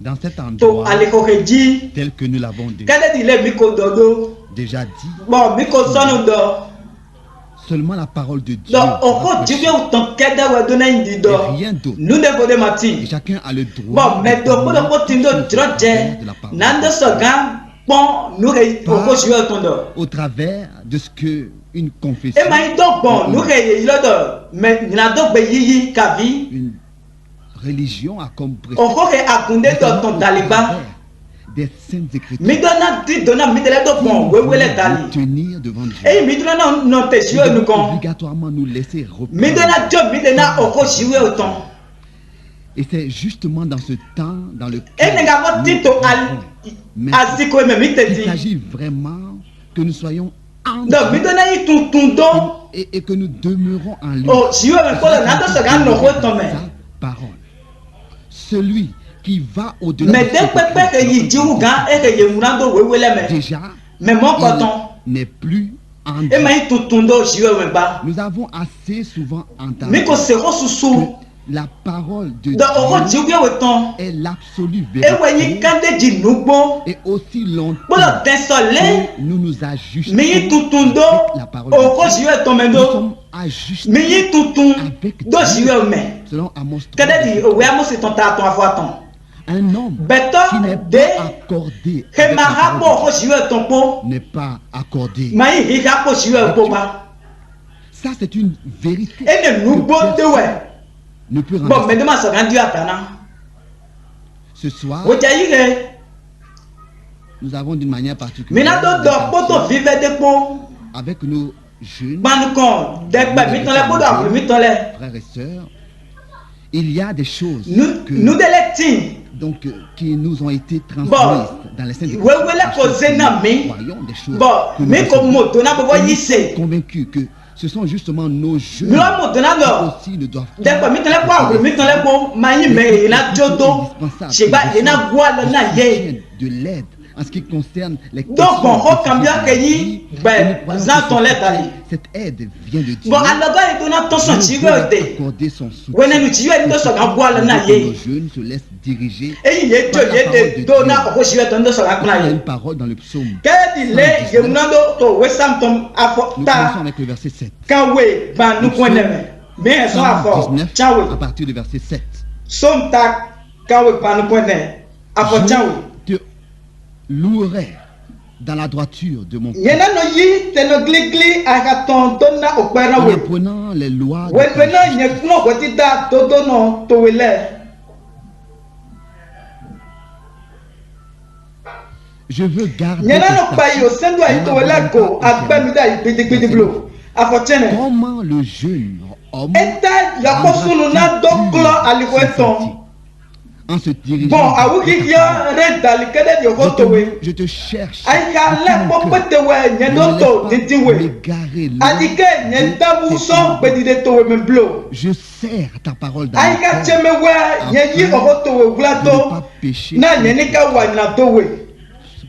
Dans cet endroit, tel que nous l'avons déjà dit, seulement la parole de Dieu. Et rien d'autre. Et chacun a le droit de la parole. Au travers de ce que une confession, une religion a comme des saintes écritures qui tenir devant Dieu. Nous devons obligatoirement nous laisser reprendre. Et c'est justement dans ce temps dans lequel il s'agit vraiment que nous soyons en Dieu et que nous demeurons en lui. Parole. Celui qui va au-delà déjà, il n'est plus en Dieu. Nous avons assez souvent entendu que la parole de Dieu est l'absolue vérité. Et aussi longtemps que nous nous ajustons avec la parole de Dieu, nous sommes ajustés avec Dieu. Selon Amos 3, un homme qui n'est pas accordé n'est pas accordé. Ça, c'est une vérité. Ne peut rendre. Ce soir, nous avons d'une manière particulière avec nos jeunes frères et sœurs, il y a des choses qui nous ont été transmises dans les saintes écritures. Des choses que nous sommes convaincus que ce sont justement nos jeunes qui aussi ne doivent pas de l'aide en ce qui concerne les questions cette aide vient de Dieu. Dieu veut accorder son soutien. Nos jeunes se laissent diriger par la parole de Dieu. Il y a une parole dans le psaume 119. Nous commençons avec le verset 7. Psaume 119 à partir du verset 7. Je te louerai dans la droiture de mon cœur, en apprenant les lois de ta justice. Je veux garder comment le jeune homme en se dirigeant je te cherche je serre ta parole dans mon cœur afin de ne pas pécher.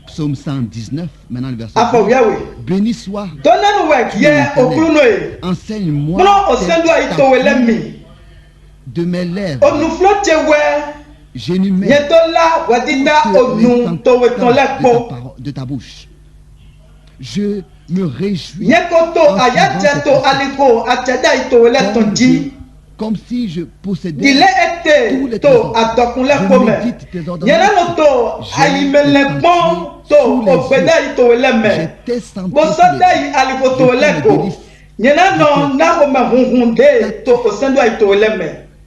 Psaume 119, maintenant le verset 2. Béni soit enseigne-moi de mes lèvres. J'énumère de ta bouche. Je me réjouis comme si je possédais tous les trésors. Je médite tes ordonnances. J'étais santé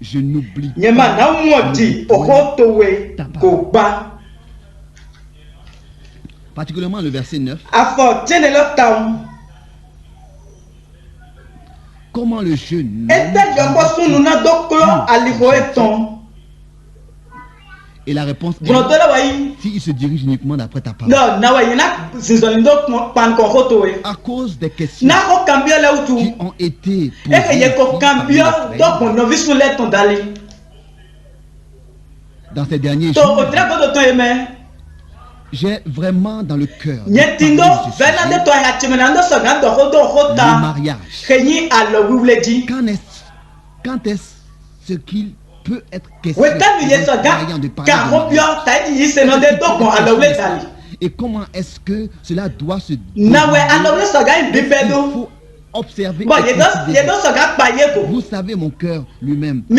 je n'oublie pas. Particulièrement le verset 9. Comment le jeune et la réponse est s'il se dirige uniquement d'après ta parole. À cause des questions qui ont été posées dans ces derniers jours, j'ai vraiment dans le cœur le mariage. Quand est-ce ce qu'il peut être question de parler et comment est-ce que cela doit se dérouler? Il faut observer. Vous savez, mon cœur lui-même, ce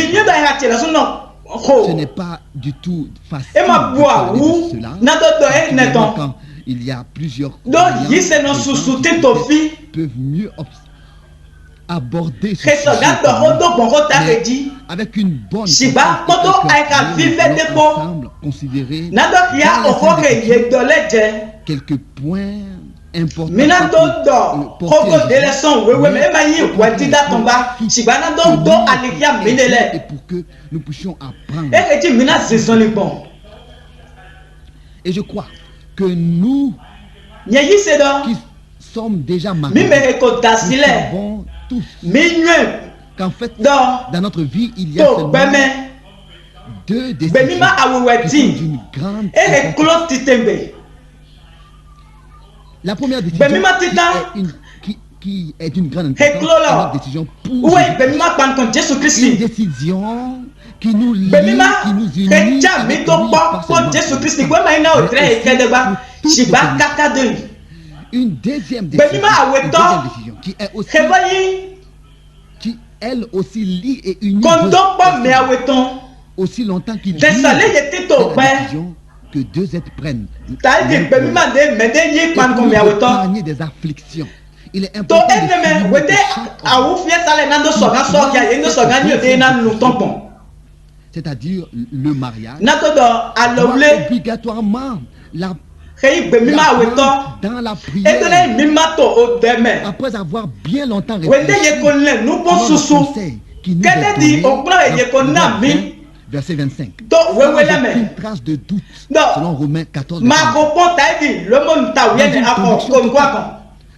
n'est pas du tout facile de parler de cela. Quand il y a plusieurs peuvent mieux aborder ce sujet avec une bonne ensemble considérer quelques points importants et pour que nous puissions apprendre. Et je crois que nous qui sommes déjà mariés, nous savons tous qu'en fait, dans notre vie, il y a seulement deux décisions qui sont d'une grande importance. La première décision qui est d'une grande importance, c'est notre décision pour Jésus. Une décision qui nous lie, qui nous unit avec lui une deuxième décision qui est aussi qui elle aussi lie et unit aussi longtemps qu'il lie la décision que deux êtres prennent pour épargner des afflictions. Il est important c'est-à-dire le mariage obligatoirement dans la prière après avoir bien longtemps réfléchi conseil qui nous est donné verset 25 une trace de doute selon Romains 14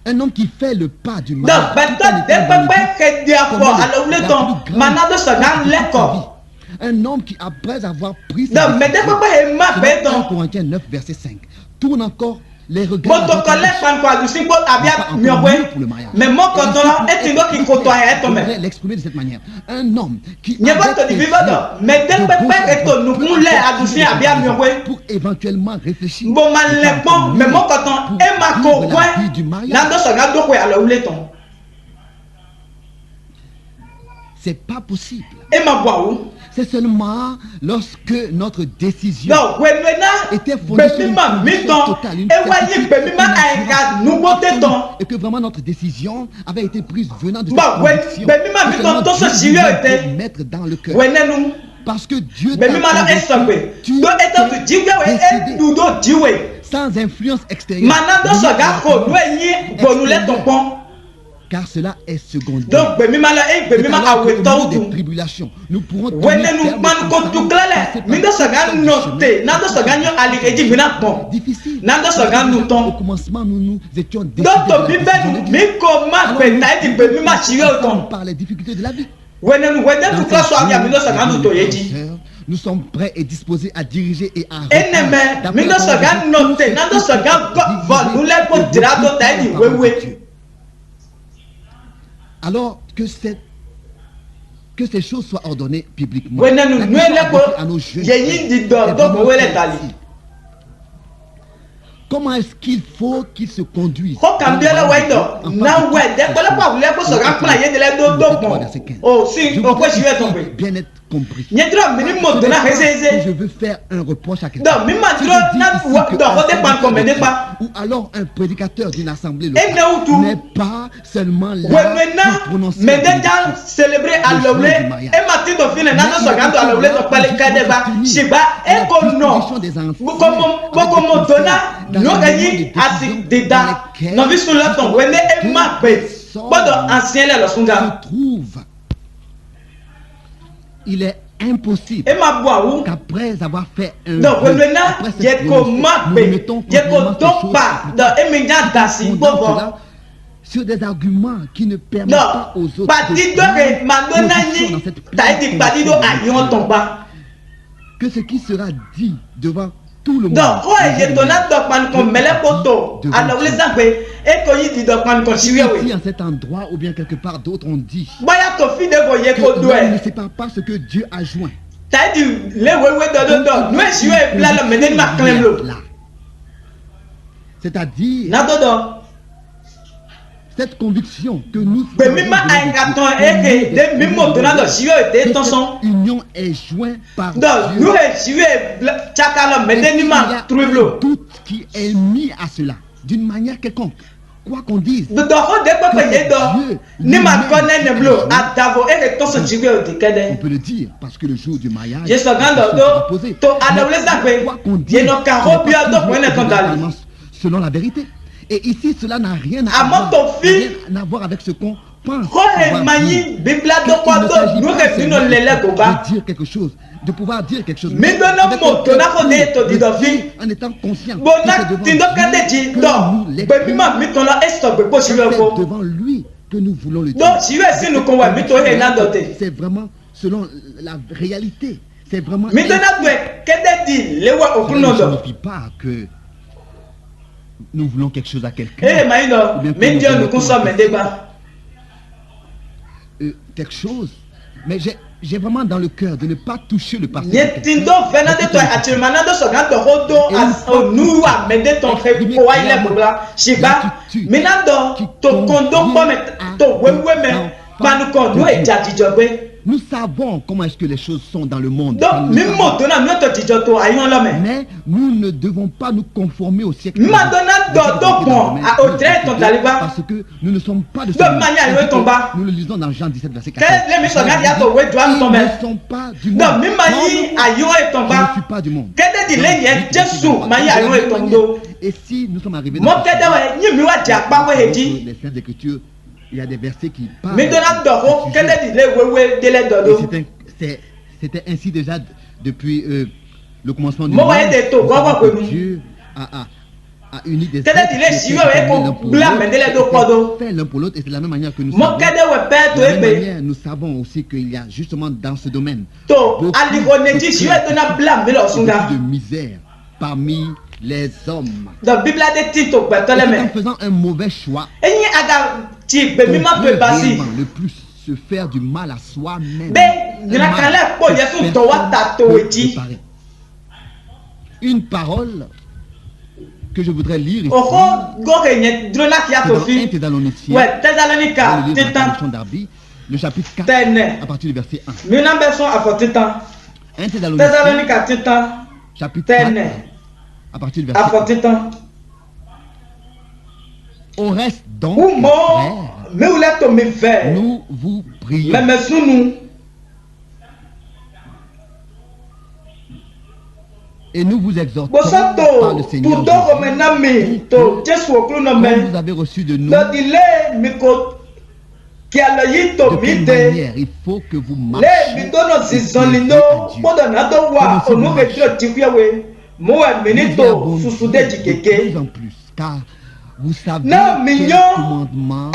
un homme qui fait le pas du mariage un homme qui après avoir pris sa décision, 1 Corinthiens 9 verset 5 tourne encore les regards pour le mariage. L'exprimer de cette manière. Un homme qui pour éventuellement réfléchir du mariage. C'est pas possible. C'est seulement lorsque notre décision était fondée sur une conviction totale, une et que vraiment notre décision avait été prise venant de cette conviction que Dieu peut mettre dans le cœur. Parce que Dieu t'a convaincu, tu es décidé sans influence extérieure. Car cela est secondaire. Des tribulations, nous pourrons difficile. Au commencement, nous étions décidés par les difficultés de la vie. Nous sommes prêts et disposés à diriger et à alors que ces choses soient ordonnées publiquement. À nos jeunes comment est-ce qu'il faut qu'ils se conduisent? Bien être compris. Je veux faire un reproche à quelqu'un. Ou alors un prédicateur d'une assemblée locale n'est pas seulement là pour prononcer le il est impossible qu'après avoir fait un sur des arguments qui ne permettent pas aux autres que ce qui sera dit devant tout le monde ici en cet endroit ou bien quelque part d'autres ont dit que l'homme ne sépare pas ce que Dieu a joint. C'est-à-dire cette conviction que nous cette union est jointe par Dieu. Il y a un doute qui est mis à cela d'une manière quelconque. Quoi qu'on dise, on peut le dire parce que le jour du mariage, selon la vérité. Et ici, cela n'a rien à voir avec ce qu'on pense. De dire quelque chose, de pouvoir dire quelque chose. En étant conscient que c'est devant lui que nous voulons le dire. C'est vraiment selon la réalité. C'est vraiment. Je ne signifie pas que nous voulons quelque chose à quelqu'un. Quelque chose. Mais j'ai vraiment dans le cœur de ne pas toucher le passé. Nous savons comment est-ce que les choses sont dans le monde. Mais nous ne devons pas nous conformer au siècle. Parce que nous ne sommes pas de ce monde. Nous le lisons dans Jean 17, verset 14. Ils ne sont pas du monde. Je ne suis pas du monde. Et si nous sommes arrivés dans les Saintes Écritures, il y a des versets qui parlent. C'était ainsi déjà depuis le commencement du monde. Dieu a uni des êtres fait l'un pour l'autre, et c'est de la même manière que nous savons. De la même manière, nous savons aussi qu'il y a justement dans ce domaine beaucoup de misère parmi les hommes. En faisant un mauvais choix, le plus se faire du mal à soi-même. Une parole que je voudrais lire ici, c'est dans 1 Thessaloniciens, le chapitre 4, à partir du verset 1. 1 Thessaloniciens, chapitre 4, à partir du verset 1. Au reste donc, frères, nous vous prions et nous vous exhortons par le Seigneur Jésus, comme vous avez reçu de nous, de quelle manière il faut que vous marchiez à Dieu. Nous avons de plus en plus, car vous savez quel commandement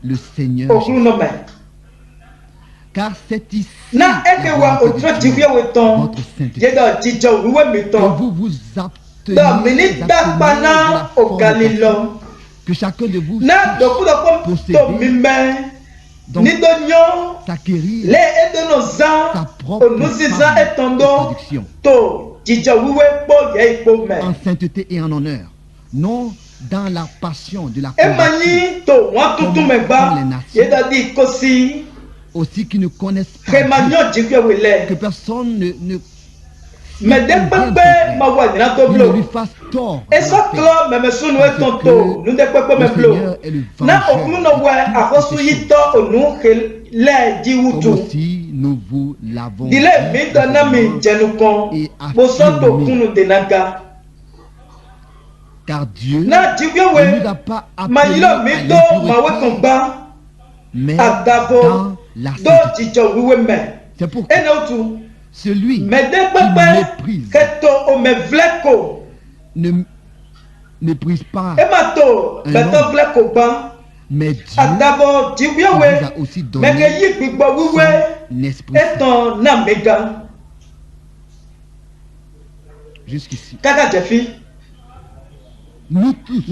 le Seigneur Jésus. Car c'est ici votre sainteté, que vous vous abstenez de la fornication, que chacun de vous posséder, donc s'acquérir sa propre femme de production, en sainteté et en honneur, non dans la passion de la convoitise, comme les nations aussi qui ne connaissent pas Dieu, que personne ne lui fasse tort. Parce que le Seigneur est le vengeur. Comme aussi nous vous l'avons dit et affirmé. Car Dieu ne nous a pas appelés à l'impureté, mais dans la sainteté. C'est pourquoi celui qui méprise ne méprise pas un homme, mais Dieu nous a aussi donné son esprit. Jusqu'ici. Nous tous,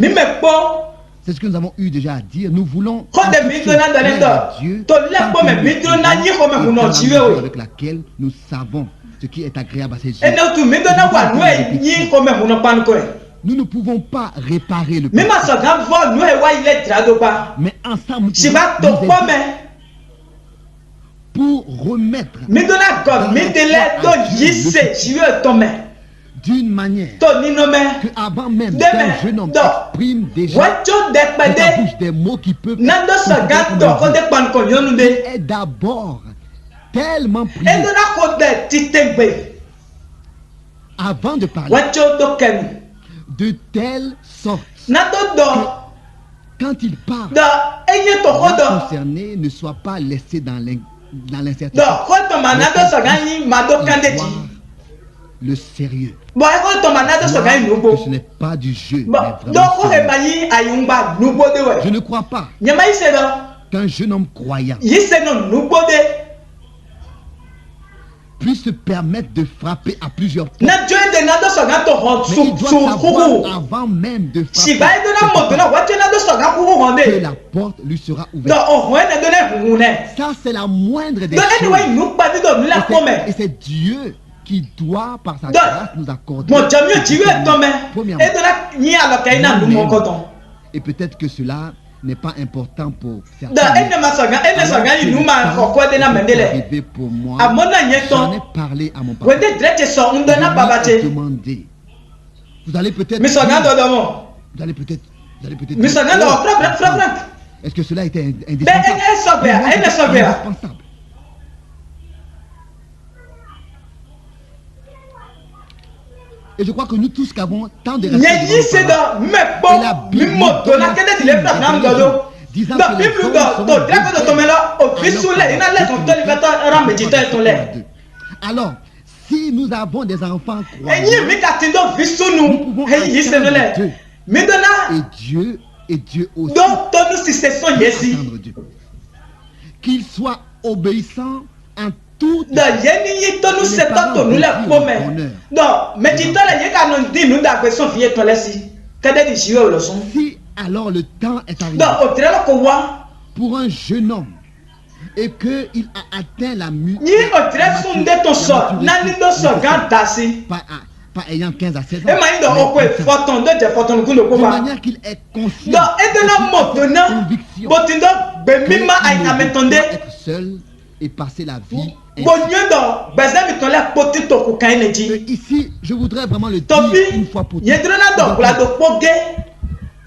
C'est ce que nous avons eu déjà à dire. Nous voulons Dieu avec laquelle nous savons ce qui est agréable à ses yeux. Nous ne pouvons pas réparer le péché. Mais ensemble, pour remettre d'une manière que avant même qu'un jeune homme exprime déjà de sa bouche des mots qui peuvent est d'abord tellement prié avant de parler de telle sorte que quand il parle, le concerné ne soit pas laissé dans l'incertitude. Le sérieux. Que ce n'est pas du jeu, mais vraiment je ne crois pas qu'un jeune homme croyant puisse se permettre de frapper à plusieurs portes. Mais il doit savoir avant même de frapper que la porte lui sera ouverte. Ça, c'est la moindre des choses. Et c'est Dieu qui doit, par sa grâce, nous accorder. Et peut-être que cela n'est pas important pour certains. Pour moi, j'en ai parlé à mon papa. Demandé. Vous allez peut-être est-ce que cela était indispensable? Et je crois que nous tous qui avons tant de respect alors, si nous avons des enfants croyants, nous pouvons et Dieu aussi attendre Dieu. Qu'il soit obéissant en tout. Si alors le temps est arrivé pour un jeune homme et qu'il a atteint la maturité, pas ayant 15 à 16 ans, de manière qu'il est conscient être seul et passer la vie. Ici, je voudrais vraiment le dire une fois pour toutes.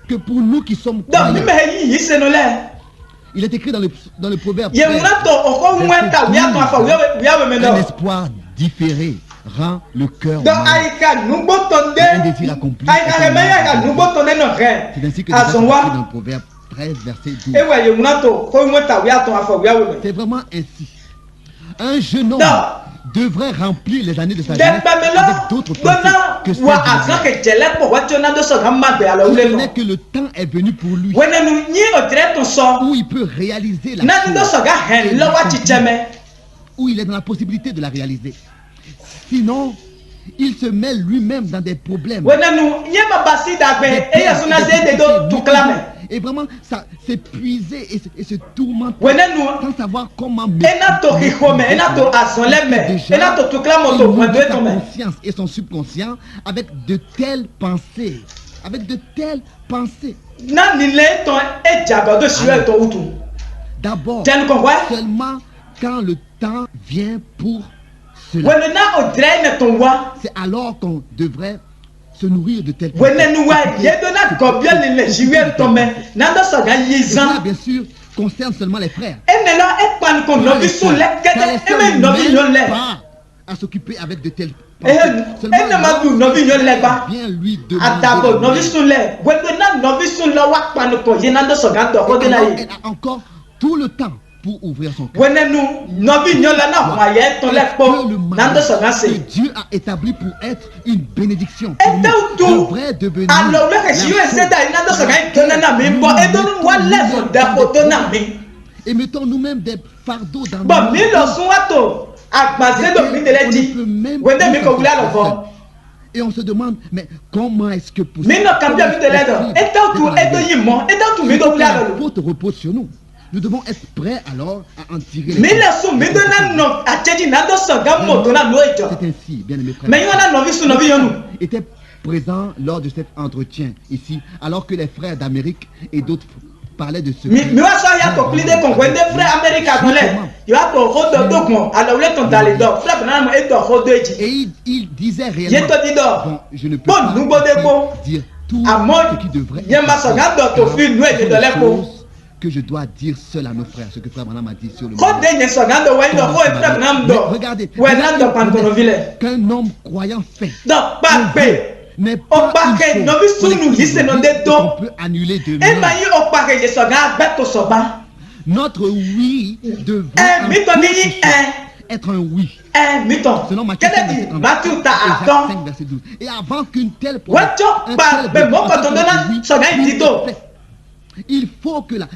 Que pour nous qui sommes croyants, il est écrit dans le proverbe, un espoir différé rend le cœur malade. Un désir accompli. C'est ainsi que c'est écrit dans le proverbe 13, verset 12. C'est vraiment ainsi. Un jeune homme devrait remplir les années de sa jeunesse avec d'autres pensées que celles ce n'est que le temps est venu pour lui où il peut réaliser la chose, où il est dans la possibilité de la réaliser. Sinon, il se met lui-même dans des problèmes. Et vraiment, ça s'épuiser et se tourmenter sans savoir comment sa conscience et son subconscient avec de telles pensées. D'abord, seulement quand le temps vient pour cela, c'est alors qu'on devrait se nourrir de telles pensées. Cela, bien sûr, concerne seulement les frères. Pas à s'occuper avec de telles pensées. Seulement bien lui demander. Elle a encore tout le temps pour ouvrir son cœur. Que Dieu a établi pour être une bénédiction pour nous devrait devenir et mettons nous-mêmes des fardeaux dans nos vies. On ne peut même Et on se demande, mais comment est-ce que possible? Mais non, quand bien de l'aide, la faute repose sur nous. Nous devons être prêts alors à en tirer les C'est ainsi, bien aimés frères. Était présent lors de cet entretien ici, alors que les frères d'Amérique et d'autres parlaient de ce. Et il disait réellement, bon, je ne peux pas dire tout ce qui devrait être que je dois dire seul à nos frères, ce que frère Branham a dit sur le regardez, qu'un homme croyant fait n'est pas une chose qu'on peut annuler demain. Notre oui devrait être un oui. Selon Matthieu 5, verset 12. Et avant qu'une telle promesse, il faut que la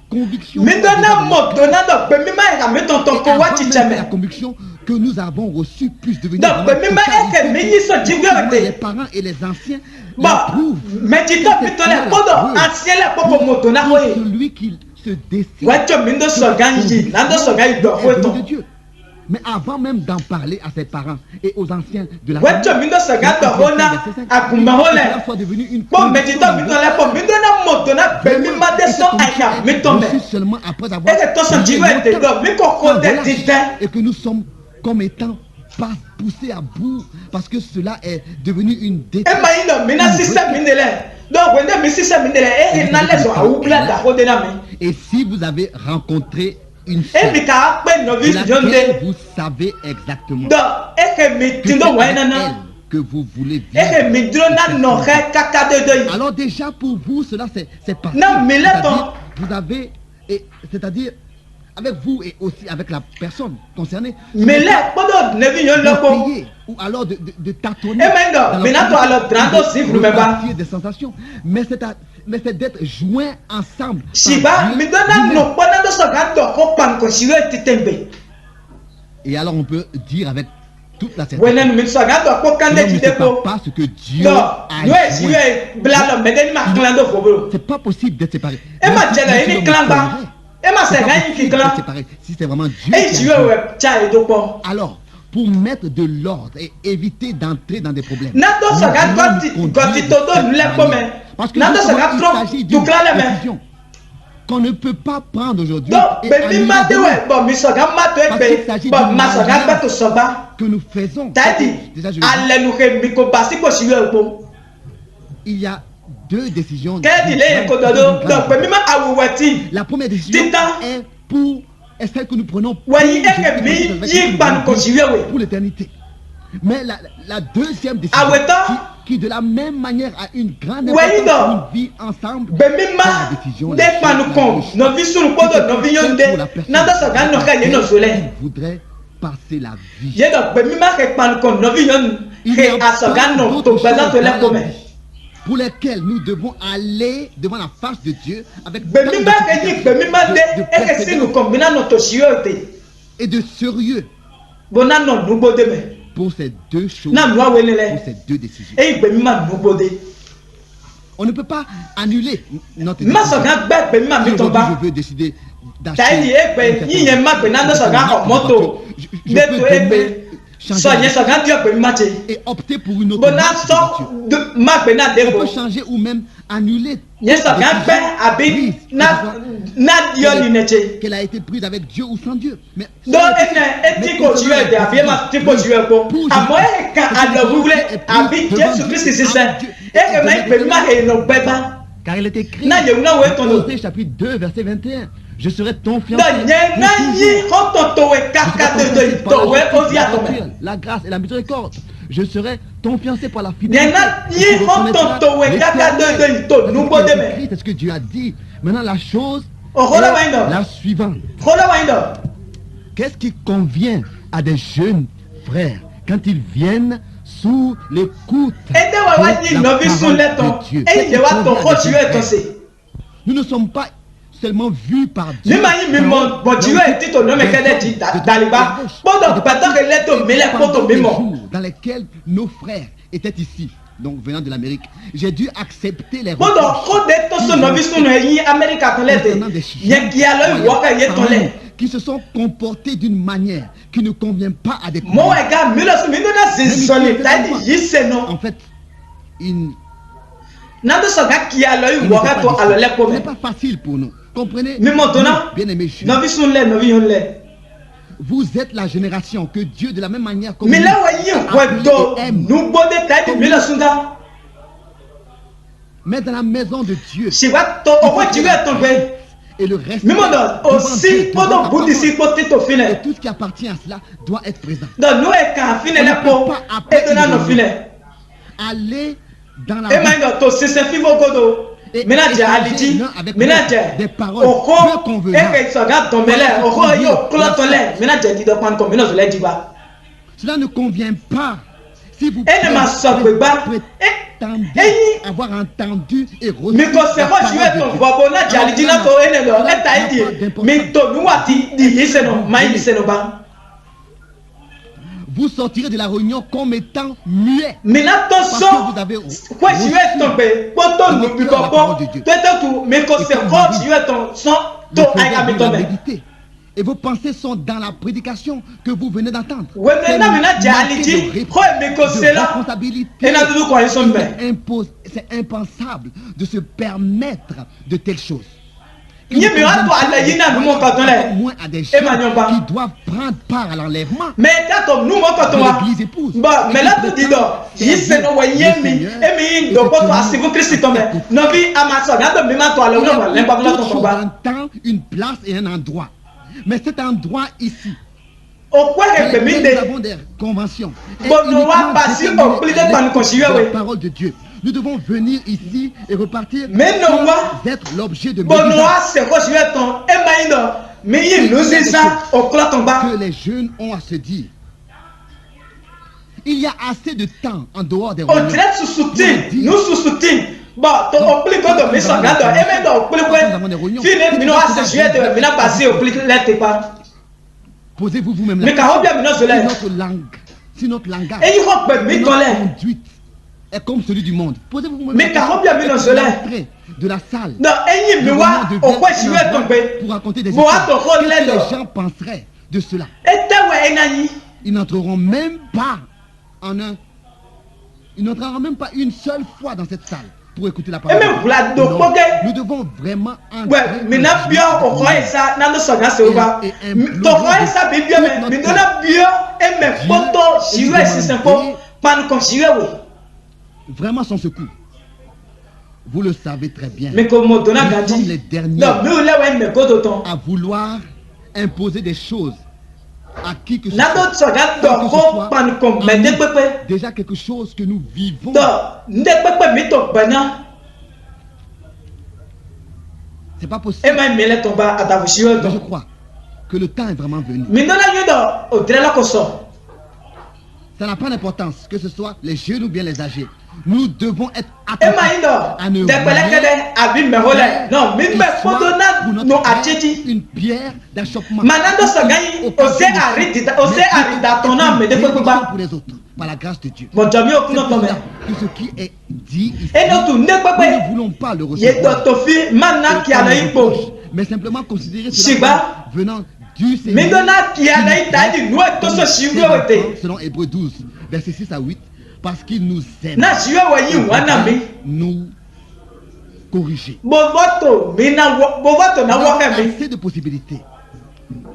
conviction la conviction que nous avons reçue puisse devenir les parents et les anciens l'approuvent. Celui qui se décide de Dieu. Mais avant même d'en parler à ses parents et aux anciens de la famille, soit devenu une seulement après avoir et que nous sommes comme étant pas poussés à bout parce que cela est devenu une détresse. Et si vous avez rencontré une sœur vous savez exactement que vous voulez vivre. Alors déjà pour vous cela c'est parti. Vous avez, c'est-à-dire avec vous et aussi avec la personne concernée, ou alors de tâtonner des sensations, mais c'est d'être joints ensemble. Et alors on peut dire avec toute la certitude, ne pas ce que Dieu a joint. C'est pas possible d'être séparé. Si c'est vraiment Dieu alors pour mettre de l'ordre et éviter d'entrer dans des problèmes, parce que il s'agit d'une décision qu'on ne peut pas prendre aujourd'hui que nous faisons. Il y a deux décisions. La première décision est celle que nous prenons pour l'éternité. Mais la deuxième décision qui de la même manière a une grande importance pour une vie ensemble, c'est la décision il voudrait passer la vie. Il y a pour lesquels nous devons aller devant la face de Dieu avec et de sérieux pour ces deux choses, pour ces deux décisions. On ne peut pas annuler notre décision. Je veux décider d'acheter et opter pour une autre voiture. On peut changer ou même annuler qu'elle a été prise avec Dieu ou sans Dieu. Mais car il est écrit dans Osée chapitre 2 verset 21, je serai ton fiancé. La grâce et la miséricorde. Je serai ton fiancé par la fidélité. C'est ce que Dieu a dit. Maintenant la chose est la suivante. Qu'est-ce qui convient à des jeunes frères quand ils viennent sous l'écoute de la parole de Dieu? Nous ne sommes pas seulement vus par Dieu dans lesquels nos frères était ici, donc venant de l'Amérique, j'ai dû accepter les qui se sont comportés d'une manière qui ne convient pas à des croyants. En fait, ce n'est pas facile pour nous. Comprenez, bien aimés juifs, vous êtes la génération que Dieu, de la même manière comme mais dans la maison de Dieu, et le reste aussi, et tout ce qui appartient à cela doit être présent. On ne peut pas aller dans la et des paroles cela ne convient pas. Si vous prétendez avoir entendu et reçu vous sortirez de la réunion comme étant muet. Parce que vous avez reçu et vos pensées sont dans la prédication que vous venez d'entendre. C'est impensable de se permettre de telles choses. Il y a moins à des gens qui doivent prendre part à l'enlèvement de l'église épouse. Mais là, tu dis un temps, une place et un endroit. Mais cet endroit ici, nous avons des conventions. Et la parole de Dieu. Nous devons venir ici et repartir sans être l'objet de médisance. Que les jeunes ont à se dire. Il y a assez de temps en dehors des réunions. Posez-vous vous-même la question. Si notre langage, notre conduite est comme celui du monde. Posez-vous vous-même la question. L'entrée de la salle, pour raconter des histoires. Qu'est-ce que les gens penseraient de cela? Ils n'entreront même pas ils n'entreront même pas une seule fois dans cette salle pour écouter la parole. Non, nous devons vraiment vraiment son secours. Vous le savez très bien. Nous sommes les derniers à vouloir imposer des choses à qui que ce soit, déjà quelque chose que nous vivons. C'est pas possible. Je crois que le temps est vraiment venu. Ça n'a pas d'importance que ce soit les jeunes ou bien les âgés. Nous devons être attentifs à ne une pierre d'achoppement pour les autres, par la grâce de Dieu. Que ce qui est dit ici, nous ne voulons pas le recevoir, mais simplement considérer cela venant du Seigneur, selon Hébreux 12, versets 6 à 8, parce qu'il nous aime, nous corriger. Il y a assez de possibilités,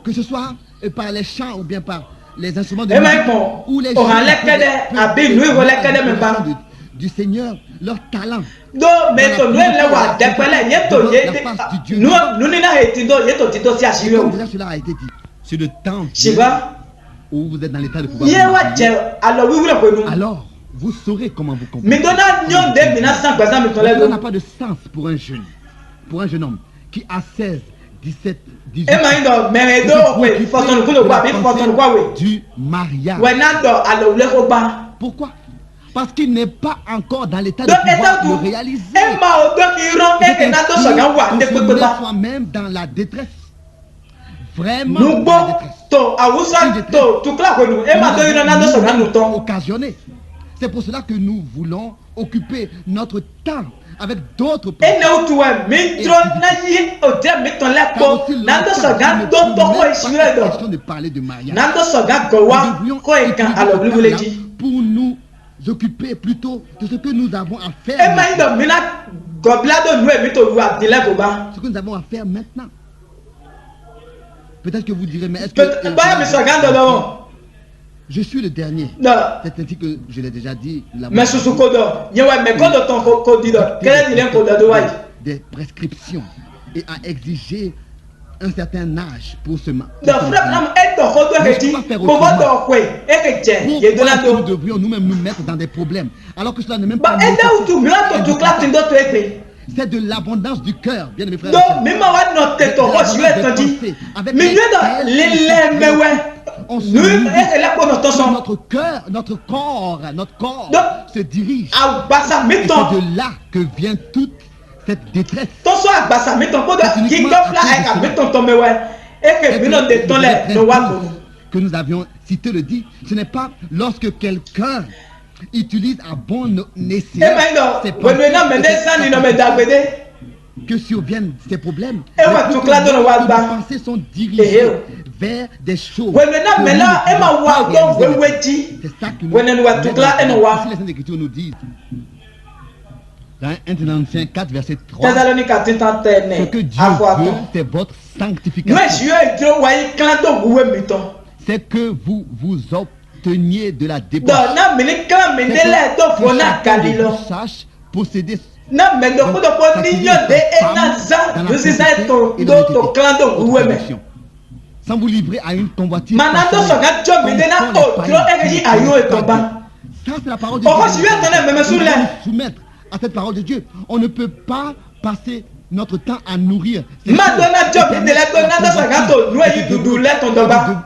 que ce soit par les chants ou bien par les instruments de musique, ou les gens du Seigneur, leur talent. Cela a été dit. C'est le temps où vous êtes dans l'état de pouvoir. Alors, vous saurez comment vous comporter. Cela n'a pas de sens pour un jeune homme qui a 16, 17, 18 du mariage. Pourquoi? Parce qu'il n'est pas encore dans l'état de pouvoir le réaliser. Soi-même dans la détresse. Vraiment dans la détresse. Occasionné. C'est pour cela que nous voulons occuper notre temps avec d'autres personnes. Question de parler de mariage. Nous devions pour nous occuper plutôt de ce que nous avons à faire. Ce que nous avons à faire maintenant. Peut-être que vous direz, mais est-ce que je suis le dernier? C'est ainsi que je l'ai déjà dit. Des prescriptions et à exiger un certain âge pour se marier. Nous devrions nous-mêmes nous mettre dans des problèmes. Alors que cela n'est même pas c'est de l'abondance du cœur, bien mes frères. Notre cœur, notre corps se dirige. Et c'est de là que vient toute cette détresse. Que nous avions cité le dit, ce n'est pas lorsque quelqu'un utilise à bon escient que surviennent ces problèmes. Les pensées sont dirigées vers des choses. C'est ça que les Saintes Écritures nous disent. Dans 1 Thessaloniciens 4, verset 3, ce que Dieu veut, c'est votre sanctification. C'est que vous obteniez de la débauche. Sache posséder sans vous livrer à une convoitise. Ça, c'est la parole de Dieu. Soumettre à cette parole de Dieu. On ne peut pas passer notre temps à nourrir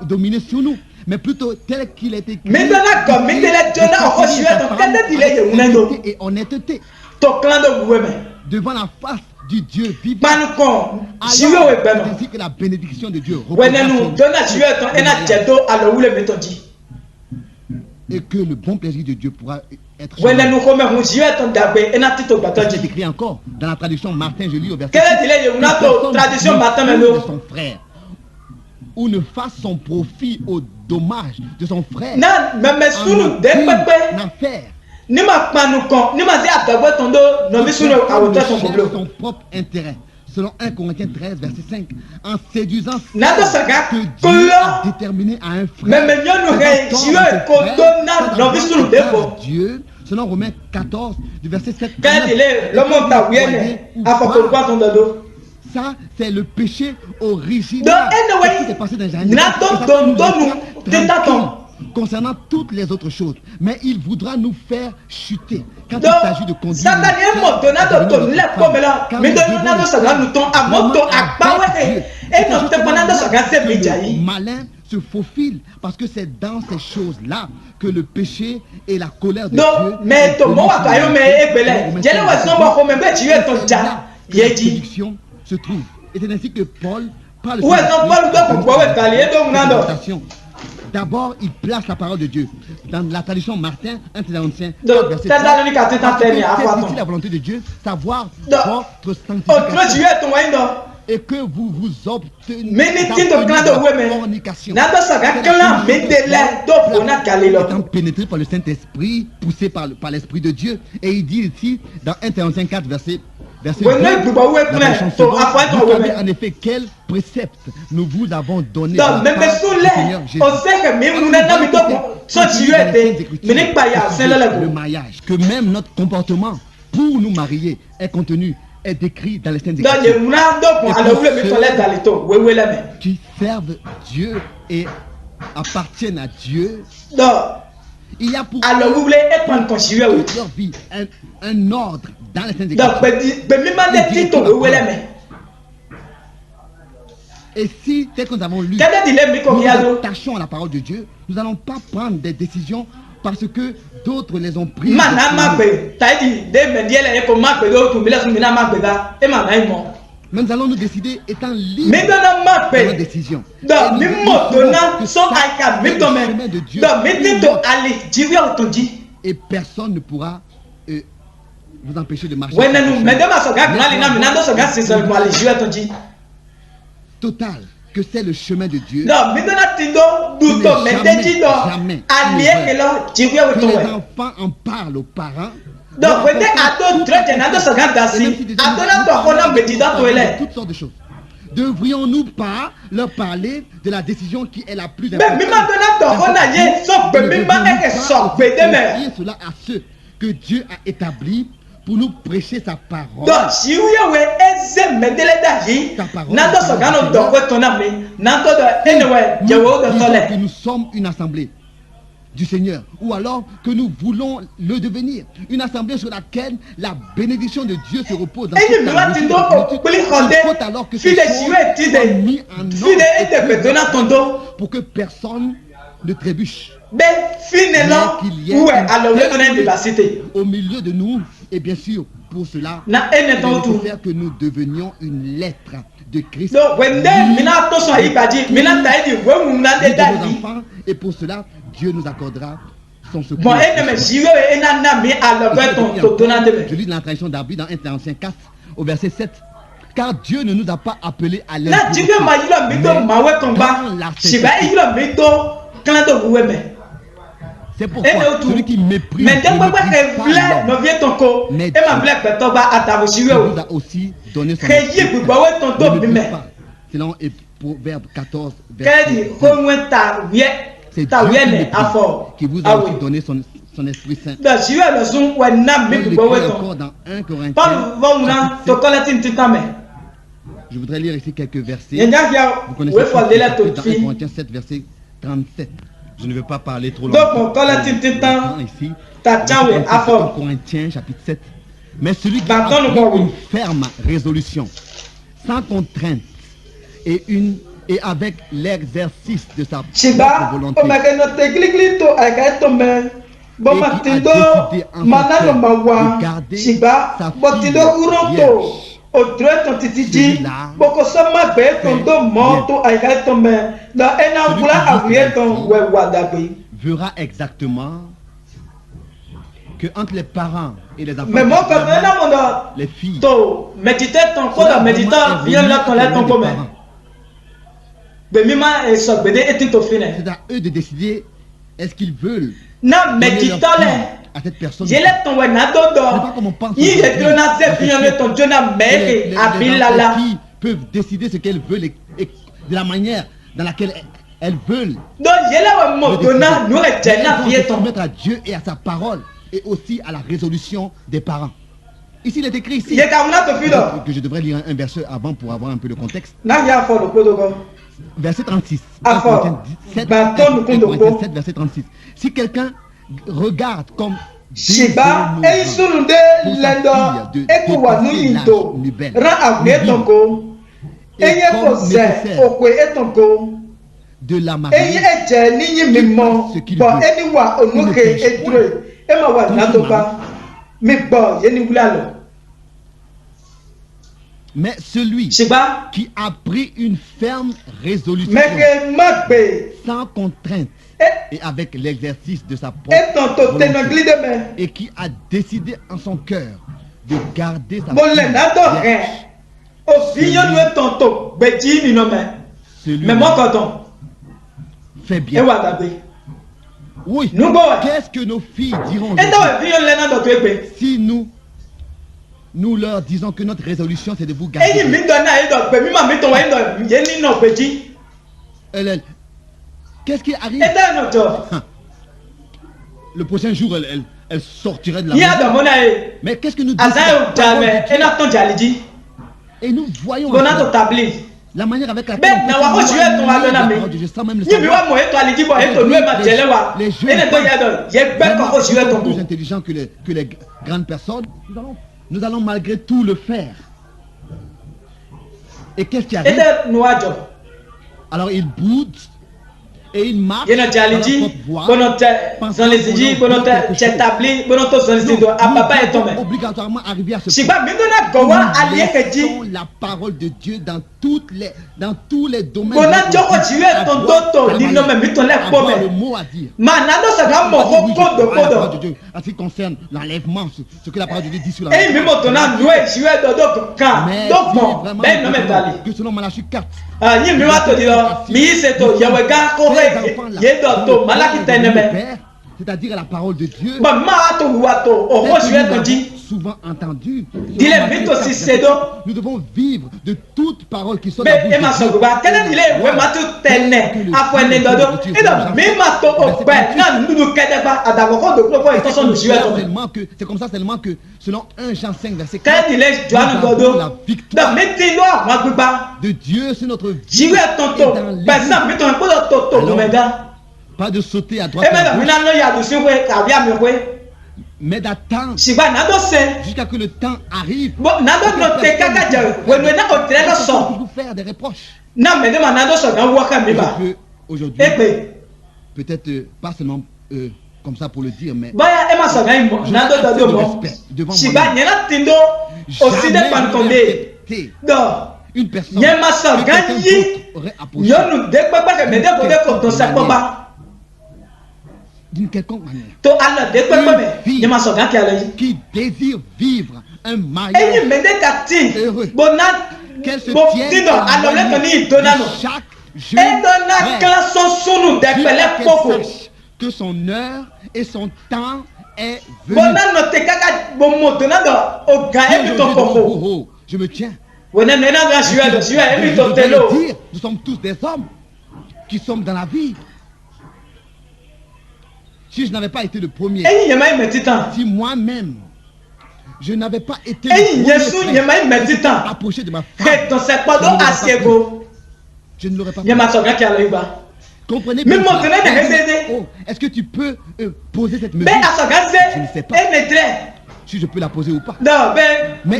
dominer sur nous, mais plutôt tel qu'il est écrit et honnêteté devant la face du Dieu vivant. Ainsi que la bénédiction de Dieu et que le bon plaisir de Dieu pourra être c'est écrit encore dans la traduction Martin, je lis au verset de son frère ou ne fasse son profit au dommage de son frère son propre intérêt, selon 1 Corinthiens 13 verset 5, en séduisant que Dieu a déterminé à un frère Dieu, selon Romains 14 du verset 7. Ça, c'est le péché original. Ce qui s'est passé dans Jésus concernant toutes les autres choses. Mais il voudra nous faire chuter. Quand il s'agit de conduire le malin se faufile, parce que c'est dans ces choses-là que le péché et la colère de Dieu se trouvent. Et c'est ainsi que Paul parle de d'abord, il place la parole de Dieu. Dans la tradition Martin, 1 Thessaloniciens 4, verset 3. C'est ici la volonté de Dieu, savoir votre sanctification. Et que vous vous obtenez de la fornication. Étant pénétré par le Saint-Esprit, poussé par l'Esprit de Dieu. Et il dit ici, dans 1 Thessaloniciens 4, verset 2, vous savez en effet quel précepte nous vous avons donné par le Seigneur Jésus. Le mariage, que même notre comportement pour nous marier est contenu, est décrit dans les Saintes Écritures. Qui servent Dieu et appartiennent à Dieu. Il y a pour leur vie un ordre dans les Saintes Écritures. Et si, tel que nous avons lu, nous nous attachons à la parole de Dieu, nous n'allons pas prendre des décisions parce que d'autres les ont prises. Mais nous allons nous décider étant libres de nos décisions. Et personne ne pourra vous empêcher de marcher. Total, que c'est le chemin de Dieu. Non, jamais que les enfants en parlent aux parents. Donc, toutes sortes de choses. Devrions-nous pas leur parler de la décision qui est la plus importante? Cela à ceux que Dieu a établis pour nous prêcher sa parole. Que nous sommes une assemblée du Seigneur, ou alors que nous voulons le devenir, une assemblée sur laquelle la bénédiction de Dieu se repose dans toute la vie. Il faut alors que ces choses soient mis en ordre pour que personne ne trébuche. Mais qu'il y ait au milieu de nous, et bien sûr, pour cela, il est nécessaire que nous devenions une lettre de Christ. Et pour cela, Dieu nous accordera son secours. Je lis dans la tradition d'Arbi dans 1 Corinthiens 4 au verset 7. Car Dieu ne nous a pas appelés à l'impureté, mais dans la sainteté. C'est pourquoi celui qui méprise mais Dieu nous a aussi donné son esprit. Selon Proverbe 14, verset 5. C'est Dieu qui vous a aussi donné son Esprit Saint. Je le encore dans 1 Corinthiens. Je voudrais lire ici quelques versets. Vous connaissez dans 1 Corinthiens 7, verset 37. Je ne vais pas parler trop longtemps ici. 1 Corinthiens chapitre 7. Mais celui qui a pris une ferme résolution, sans contrainte, et avec l'exercice de sa propre volonté, et qui a décidé en son cœur de garder sa fille vierge, verra exactement que entre les parents et les enfants, les filles, c'est à eux de décider est-ce qu'ils veulent donner leur à cette personne. Ce n'est pas comme on pense. Les filles peuvent décider ce qu'elles veulent et de la manière dans laquelle elles veulent. Se soumettre à Dieu et à sa parole et aussi à la résolution des parents. Ici, il est écrit ici que je devrais lire un verset avant pour avoir un peu de contexte. Verset 36. 7, verset 36. Si quelqu'un regarde comme de la mariée, ce qu'il veut. Mais celui qui a pris une ferme résolution sans contrainte et avec l'exercice de sa propre volonté, et qui a décidé en son cœur de garder sa celui fait bien. Oui, qu'est-ce que nos filles diront si nous leur disons que notre résolution c'est de vous garder? Qu'est-ce qui arrive? Le prochain jour, elle sortirait de la maison. Mais qu'est-ce que nous disons? Et nous voyons la manière avec laquelle je sens même le savoir. Les jeunes sont plus intelligents que les grandes personnes. Nous allons malgré tout le faire. Et qu'est-ce qui arrive? Alors ils boudent Et il marche dans la obligatoirement arriver à ce point. La parole de Dieu dans tous les domaines. Avoir le mot à dire. En ce qui concerne l'enlèvement, ce que la parole de Dieu dit sur l'enlèvement. Que selon Malachie 4. C'est-à-dire à la parole de Dieu. Souvent entendu. Nous devons vivre de toute parole qui soit dans la bouche de Dieu. C'est comme ça seulement que selon 1 Jean 5 verset 4, nous avons la victoire de Dieu sur notre vie. Pas de sauter à droite à gauche, mais d'attendre jusqu'à que le temps arrive. Toujours faire des reproches. Aujourd'hui, peut-être pas seulement comme ça pour le dire, mais je n'ai pas de respect devant moi-même. Une personne que quelqu'un d'autre aurait approché d'une quelconque manière. Une fille qui désire vivre un mariage heureux, qu'elle se tienne chaque jour, qu'elle sache que son heure et son temps est venu. Je me tiens. Nous sommes tous des hommes qui sommes dans la vie. Si je n'avais pas été le premier, si moi-même je n'avais pas été le premier approché de ma femme, je ne l'aurais pas fait. Comprenez bien. Oh, est-ce que tu peux poser cette mesure? Je ne sais pas si je peux la poser ou pas. Mais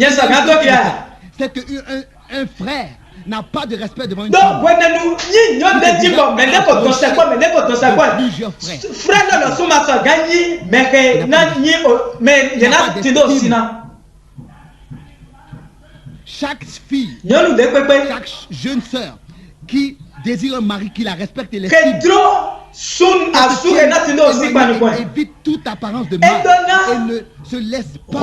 c'est qu'un frère n'a pas de respect devant une femme. Chaque fille, chaque jeune sœur qui désire un mari qui la respecte et l'estime, évite toute apparence de mal et ne se laisse pas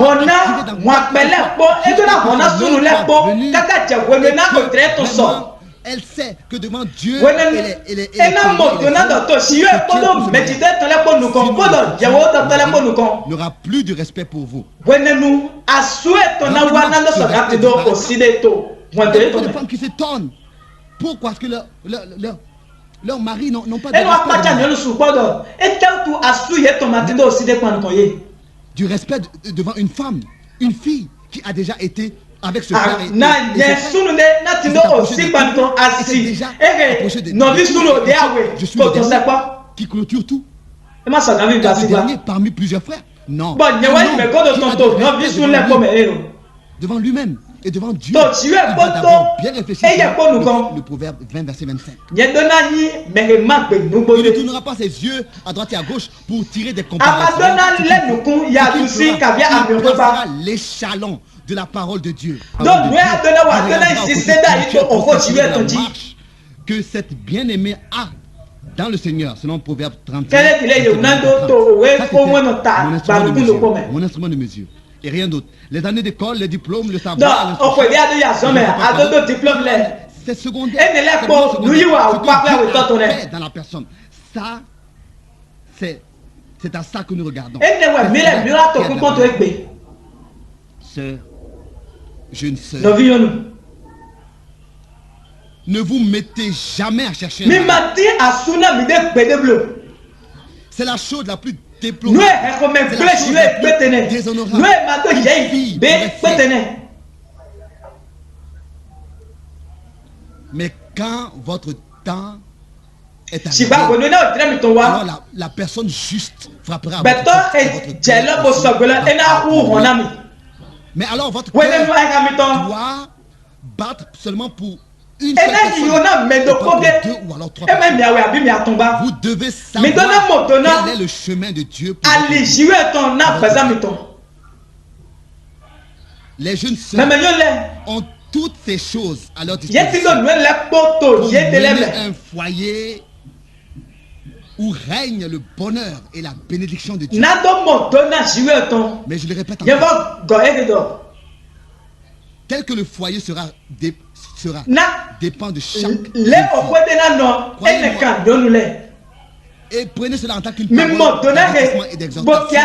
elle sait que devant Dieu elle n'aura plus de respect pour vous. Il y a des femmes qui s'étonnent. Pourquoi est-ce que leurs maris n'ont pas de respect? Du respect devant une femme, une fille qui a déjà été avec ce frère qui clôture tout. Dernier parmi plusieurs frères. Non. Devant lui-même et devant Dieu, il va d'abord bien réfléchir. Le proverbe 20 verset 25. Il ne tournera pas ses yeux à droite et à gauche pour tirer des comparaisons. Il passera l'échalon de la parole de Dieu. Que cette bien-aimée a dans le Seigneur, selon Proverbe 31. Mon instrument de mesure. Et rien d'autre. Les années d'école, les diplômes, le savoir. C'est secondaire. Dans la personne. Ça, c'est à ça que nous regardons. Sœur, jeune sœur, ne vous mettez jamais à chercher un mari. C'est la chose la plus déplorable. C'est la chose la plus déshonorable. Mais quand votre temps est arrivé, alors la personne juste frappera à votre mais alors votre cœur doit battre seulement pour une seule personne, deux ou alors trois personnes. Vous devez savoir quel est le chemin de Dieu pour les jeunes sœurs ont toutes ces choses à leur disposition pour mener un foyer où règne le bonheur et la bénédiction de Dieu. Mais je le répète encore, tel que le foyer dépend de chaque et prenez cela en tant qu'une parole d'avertissement et d'exhortation,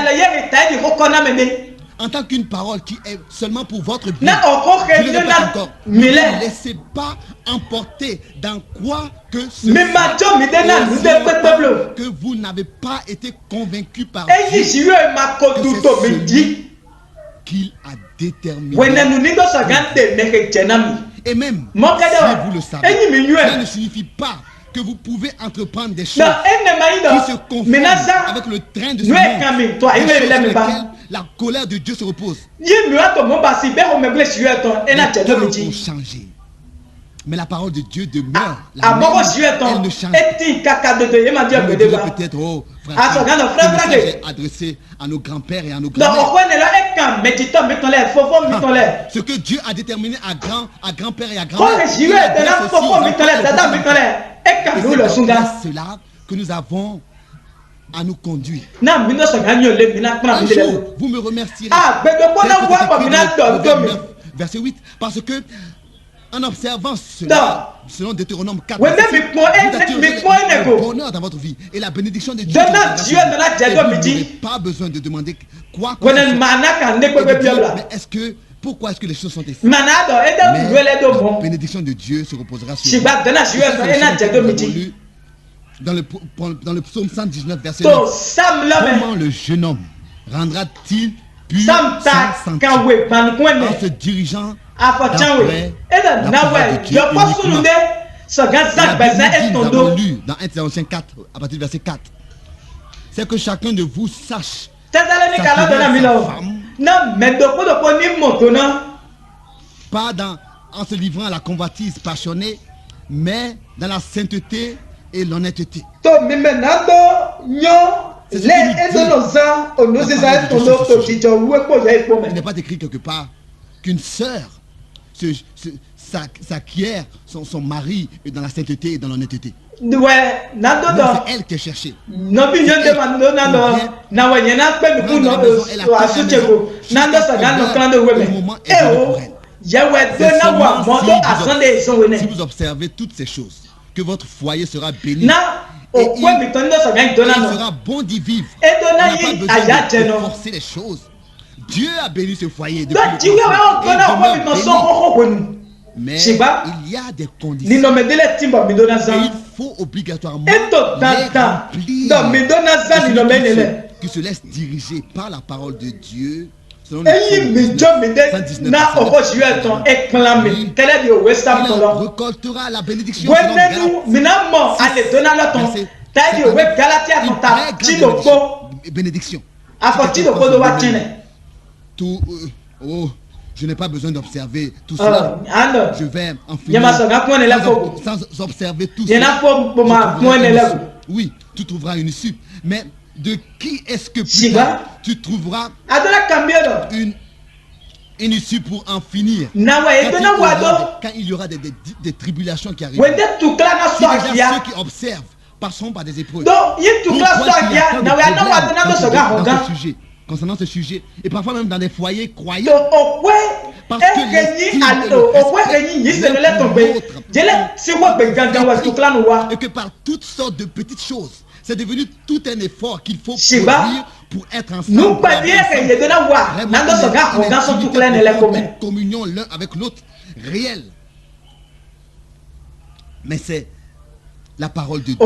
en tant qu'une parole qui est seulement pour votre bien. Je le répète encore, ne vous laissez pas emporter dans quoi que ce soit que vous n'avez pas été convaincu par Dieu que c'est celui qu'il a déterminé. Et même si vous le savez, cela ne signifie pas que vous pouvez entreprendre des choses qui se confondent avec le train de ce monde, des choses sur lesquelles la colère de Dieu se repose. Les temps ont changé, mais la parole de Dieu demeure la même, elle ne change pas. Vous me direz peut-être, oh frère, ce message est adressé à nos grands-pères et à nos grands-mères. Ce que Dieu a déterminé à grand-père et à grand-mère, c'est cela que nous avons à nous conduire. Un jour, vous me remercierez. Verset 8, parce que en observant cela, selon Deutéronome 4, vous attirerez le bonheur dans votre vie et la bénédiction de Dieu. Et vous n'aurez pas besoin de demander quoi que ce soit. Mais pourquoi est-ce que les choses sont ainsi? Mais la bénédiction de Dieu se reposera sur vous. Dans le psaume 119, verset 9, comment le jeune homme rendra-t-il pur sans sanction en se dirigeant d'après la parole de Dieu uniquement? Nous avons lu dans 1 Thessaloniciens 4, à partir du verset 4, c'est que chacun de vous sache s'attirer sa femme, pas en se livrant à la convoitise passionnée, mais dans la sainteté et l'honnêteté. Il n'est pas écrit quelque part qu'une sœur s'acquiert son mari dans la sainteté et dans l'honnêteté. C'est elle qui est cherchée. Si vous observez toutes ces choses, que votre foyer sera béni et il sera bon d'y vivre. On n'a pas besoin de forcer les choses. Dieu a béni ce foyer depuis le commencement. Mais il y a des conditions et il faut obligatoirement les remplir. Qui se laisse diriger par la parole de Dieu. Selon le il récoltera la bénédiction. Bénédiction. Tout, je n'ai pas besoin d'observer tout cela. Je vais en finir sans observer tout cela. Oui, tu trouveras une issue. Mais de qui est-ce que plus tard tu trouveras une issue pour en finir? Quand il y aura des tribulations qui arrivent. Si déjà ceux qui observent passeront par des épreuves. Concernant ce sujet, et parfois même dans des foyers croyants, parce que et que par toutes sortes de petites choses, c'est devenu tout un effort qu'il faut produire pour être ensemble. Une communion l'un avec l'autre réelle. Mais c'est la parole de Dieu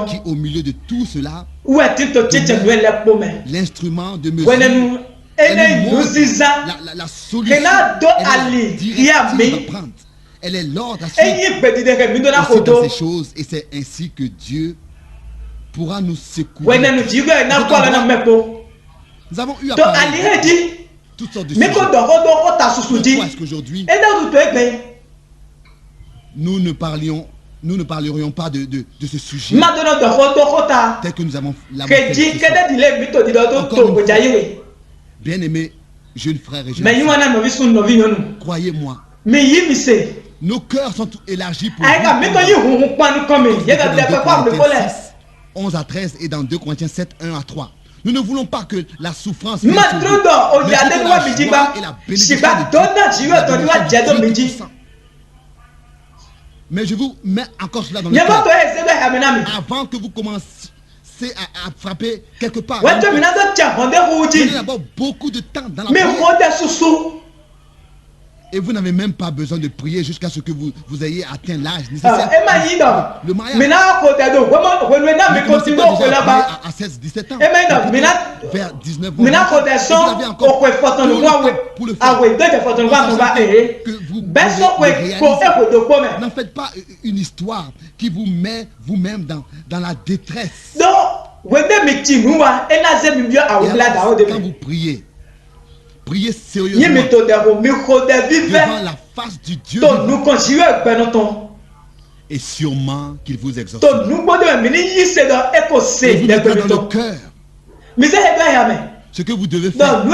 qui, au milieu de tout cela, l'instrument de mesure, la solution, elle est l'ordre à suivre dans ces choses, et c'est ainsi que Dieu pourra nous secourir. Nous avons eu à parler toutes sortes de choses. Pourquoi est-ce qu'aujourd'hui nous ne parlerions pas de ce sujet tel que nous avons fait. Bien-aimés jeunes frères et jeunes sœurs, croyez-moi, nos cœurs sont élargis pour vous. 11 à 13 et dans 2 Corinthiens 7, 1 à 3. Nous ne voulons pas que la souffrance vienne sur vous, mais que la joie et la bénédiction de Dieu. Mais je vous mets encore cela dans le cœur. Avant que vous commenciez à frapper quelque part, prenez d'abord beaucoup de temps dans la prière. Et vous n'avez même pas besoin de prier jusqu'à ce que vous ayez atteint l'âge nécessaire. Le mariage. Vous commencez pas déjà à prier à 16-17 ans. Vers 19 ans. Vous avez encore tout le temps pour le faire. Que vous réalisez. N'en faites pas une histoire qui vous met vous-même dans la détresse. Et alors, quand vous priez, priez sérieusement devant la face du Dieu et sûrement qu'il vous exauce. Et vous mettez dans le cœur ce que vous devez faire.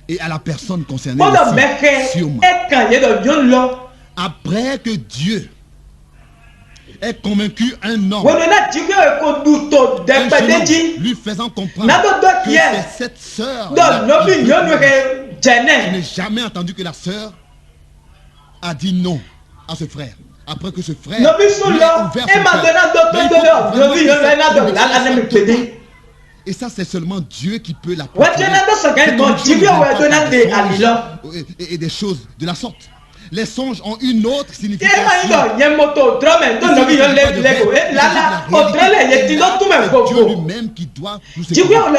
Et à la personne concernée aussi, sûrement. Après que Dieu ait convaincu un homme, lui faisant comprendre que c'est cette sœur qui je n'ai jamais entendu que la sœur a dit non à ce frère. Après que ce frère lui a ouvert son cœur. Et ça, c'est seulement Dieu qui peut la protéger. Et des choses de la sorte. Les songes ont une autre signification. Dieu lui-même qui doit nous attendre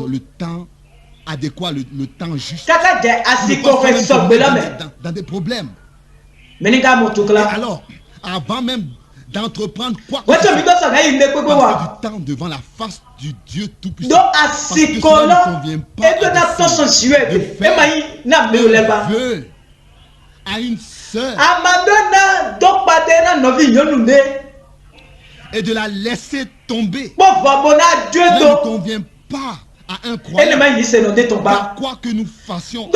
le temps adéquat, le temps juste. Dans des problèmes. Et alors, avant même d'entreprendre quoi que ce soit, passer du temps devant la face du Dieu Tout-Puissant. Parce que cela ne convient pas de faire un vœu à une sœur et de la laisser tomber. Cela ne convient pas à un croyant. Car quoi que nous fassions en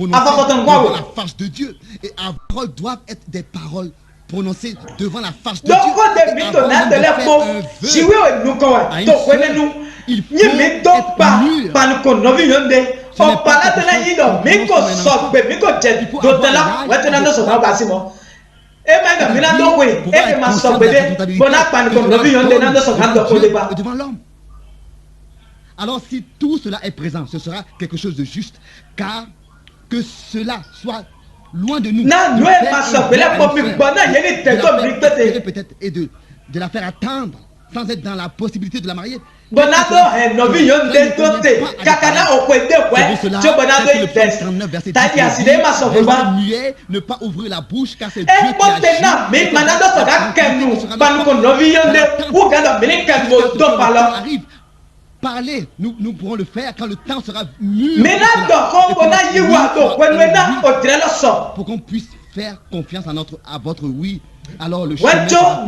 parole devant la face de Dieu. Et les paroles doivent être des paroles prononcées devant la face de Dieu. Il faut être devant l'homme. Alors si tout cela est présent, ce sera quelque chose de juste, car que cela soit loin de nous, peut-être et de la faire attendre sans être dans la possibilité de la marier. Ne pas ouvrir la bouche car c'est Dieu qui agit. Parler, nous pourrons le faire quand le temps sera mûr pour qu'on puisse faire confiance à votre oui. Alors le chemin sera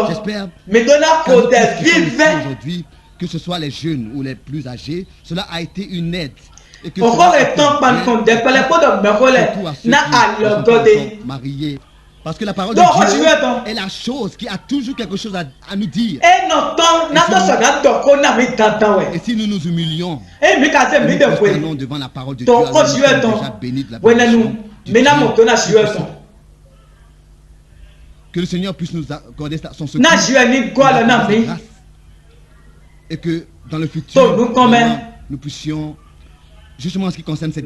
j'espère aujourd'hui, que ce soit les jeunes ou les plus âgés, cela a été une aide. Et que mariés. Parce que la parole de Dieu est la chose qui a toujours quelque chose à nous dire. Et si nous nous humilions, nous devant la parole de Dieu, alors nous sommes déjà bénis de la bénédiction du Dieu. Que le Seigneur puisse nous accorder son secours et que dans le futur, nous puissions, justement en ce qui concerne cette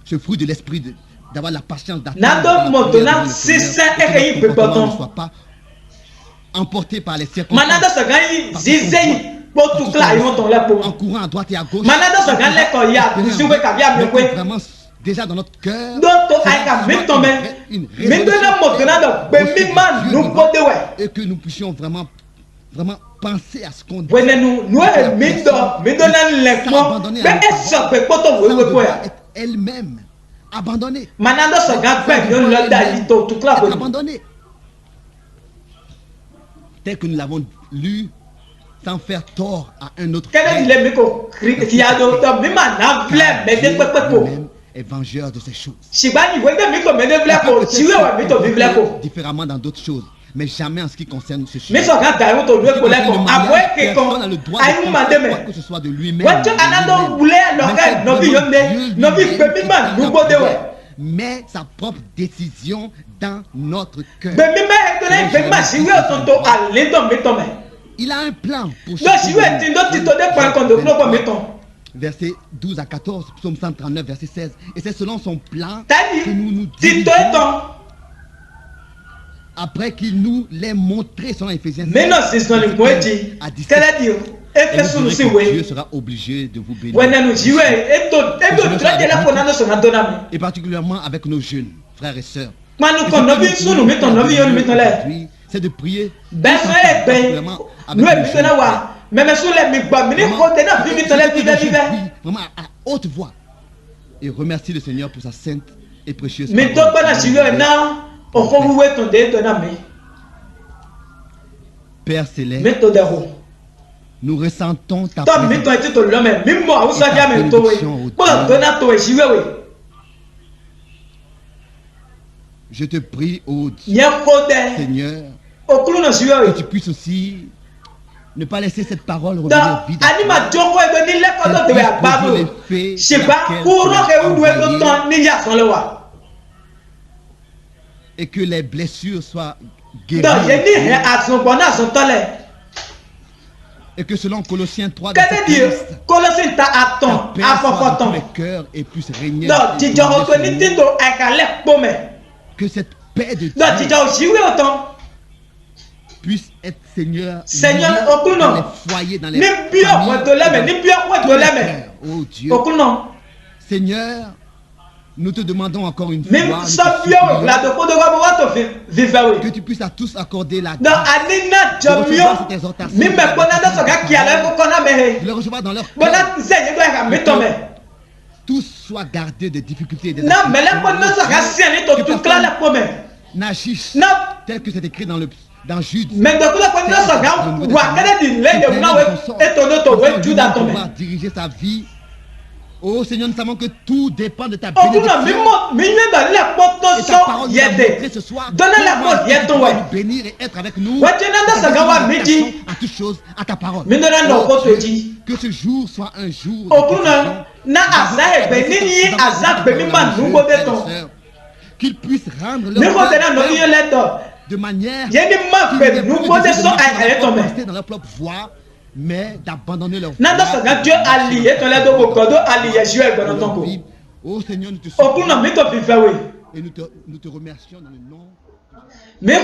ce fruit de l'esprit, d'avoir la patience d'attendre, ne soit pas emporté par les circonstances, en courant à droite et à gauche. Vraiment déjà dans notre cœur, et que nous puissions vraiment penser à ce qu'on dit. Elle-même abandonnée. Abandonnée. Tel que nous l'avons lu, sans faire tort à un autre frère. Lui-même est vengeur de ces choses. Différemment dans d'autres choses, mais jamais en ce qui concerne ce sujet. Personne n'a le droit de faire quoi que ce soit de lui-même. Mais sa propre décision dans notre cœur. Il a un plan pour verset 12 à 14, psaume 139, verset 16. Et c'est selon son plan que nous nous dirigeons après qu'il nous l'ait montré selon Éphésiens 6. Dieu sera obligé de vous bénir. Et particulièrement avec nos jeunes frères et sœurs. C'est de prier vraiment à haute voix et remercier le Seigneur pour sa sainte et précieuse parole. Père céleste, nous ressentons ta présence, je te prie, ô Dieu, Seigneur, que tu puisses aussi ne pas laisser cette parole revenir vide. Et que les blessures soient guéries. Et que selon Colossiens 3, ta paix soit dans tous les cœurs et puisse régner. Que cette paix de Dieu puisse être, Seigneur, dans les foyers, dans les familles, oh Dieu, Seigneur, nous te demandons encore une fois que tu puisses à tous accorder la grâce de recevoir cette exhortation, de le recevoir dans leur cœur, tous soient gardés des difficultés et des n'agissent tel que c'est écrit dans Jude. Pouvoir diriger sa vie. Oh Seigneur, nous savons que tout dépend de ta bénédiction. Et ta parole nous a montré ce soir comment nous bénir et être avec nous. À toutes choses, à ta parole. Oh Dieu, que ce jour soit un jour qu'ils puissent rendre leur de manière qu'ils dans leur propre voie, mais d'abandonner leur voie. Oh Seigneur, nous te supplions et nous te remercions dans le nom de Jésus.